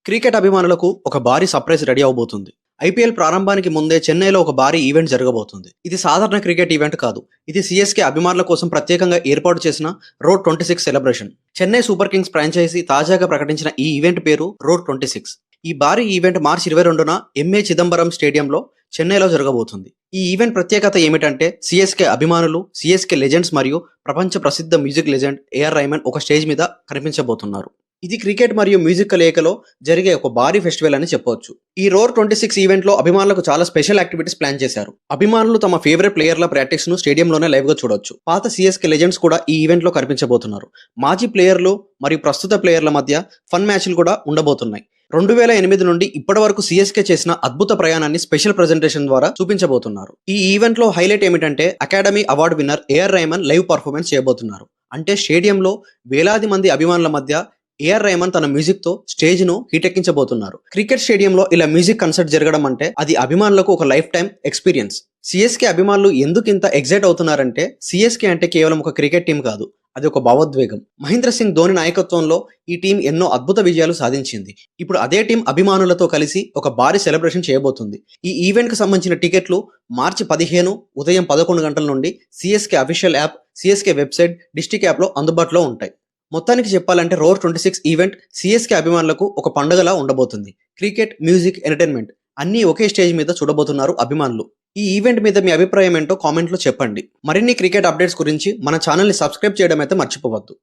Cricket అభిమానులకు ఒక భారీ సర్ప్రైజ్ రెడీ అవబోతుంది. ఐపీఎల్ ప్రారంభానికి ముందే చెన్నైలో ఒక భారీ ఈవెంట్ జరగబోతుంది. ఇది సాధారణ క్రికెట్ ఈవెంట్ కాదు. ఇది సీఎస్కే అభిమానుల కోసం ప్రత్యేకంగా ఏర్పాటు చేసిన road 26 celebration. Chennai super kings franchise తాజాగా ప్రకటించిన ఈ ఈవెంట్ పేరు రోడ్ 26. ఈ భారీ ఈవెంట్ మార్చి 22న ఎంఏ చిదంబరం స్టేడియంలో చెన్నైలో జరగబోతుంది. ఈ ఈవెంట్ ప్రత్యేకత ఏమిటంటే సీఎస్కే అభిమానులు, సీఎస్కే లెజెండ్స్ మరియు ప్రపంచ ప్రసిద్ధ మ్యూజిక్ లెజెండ్ ఏఆర్ రెహమాన్ ఒక స్టేజ్ మీద కనిపించబోతున్నారు. ఇది క్రికెట్ మరియు మ్యూజిక్ కలయికలో జరిగే ఒక భారీ ఫెస్టివల్ అని చెప్పవచ్చు. ఈ రోర్ 26 ఈవెంట్ లో అభిమానులకు చాలా స్పెషల్ యాక్టివిటీస్ ప్లాన్ చేశారు. అభిమానులు తమ ఫేవరెట్ ప్లేయర్ల ప్రాక్టీస్ ను స్టేడియంలోనే లైవ్ గా చూడొచ్చు. పాత సీఎస్కే లెజెండ్స్ కూడా ఈ ఈవెంట్ లో కనిపించబోతున్నారు. మాజీ ప్లేయర్లు మరియు ప్రస్తుత ప్లేయర్ల మధ్య ఫన్ మ్యాచ్లు కూడా ఉండబోతున్నాయి. 2008 నుండి ఇప్పటి వరకు సీఎస్కే చేసిన అద్భుత ప్రయాణాన్ని స్పెషల్ ప్రెజెంటేషన్ ద్వారా చూపించబోతున్నారు. ఈ ఈవెంట్ లో హైలైట్ ఏమిటంటే academy award winner A R Rahman live performance చేయబోతున్నారు. అంటే స్టేడియంలో వేలాది మంది అభిమానుల మధ్య ఏఆర్ రెహమాన్ తన మ్యూజిక్ తో స్టేజ్ ను హీటెక్కించబోతున్నారు. క్రికెట్ స్టేడియంలో ఇలా మ్యూజిక్ కన్సర్ట్ జరగడం అంటే అది అభిమానులకు ఒక లైఫ్ టైం ఎక్స్పీరియన్స్. సీఎస్కే అభిమానులు ఎందుకు ఇంత ఎగ్జైట్ అవుతున్నారంటే సీఎస్కే అంటే కేవలం ఒక క్రికెట్ టీం కాదు, అది ఒక భావోద్వేగం. మహేంద్ర సింగ్ ధోని నాయకత్వంలో ఈ టీం ఎన్నో అద్భుత విజయాలు సాధించింది. ఇప్పుడు అదే టీం అభిమానులతో కలిసి ఒక భారీ సెలబ్రేషన్ చేయబోతుంది. ఈ ఈవెంట్ కు సంబంధించిన టికెట్లు మార్చి 15 ఉదయం 11 గంటల నుండి CSK official app, CSK website, district app లో అందుబాటులో ఉంటాయి. మొత్తానికి చెప్పాలంటే రోర్ 26 ఈవెంట్ సీఎస్కే అభిమానులకు ఒక పండుగలా ఉండబోతుంది. క్రికెట్, మ్యూజిక్, ఎంటర్టైన్మెంట్ అన్నీ ఒకే స్టేజ్ మీద చూడబోతున్నారు అభిమానులు. ఈ ఈవెంట్ మీద మీ అభిప్రాయం ఏంటో కామెంట్లో చెప్పండి. మరిన్ని క్రికెట్ అప్డేట్స్ గురించి మన ఛానల్ని సబ్స్క్రైబ్ చేయడం అయితే మర్చిపోవద్దు.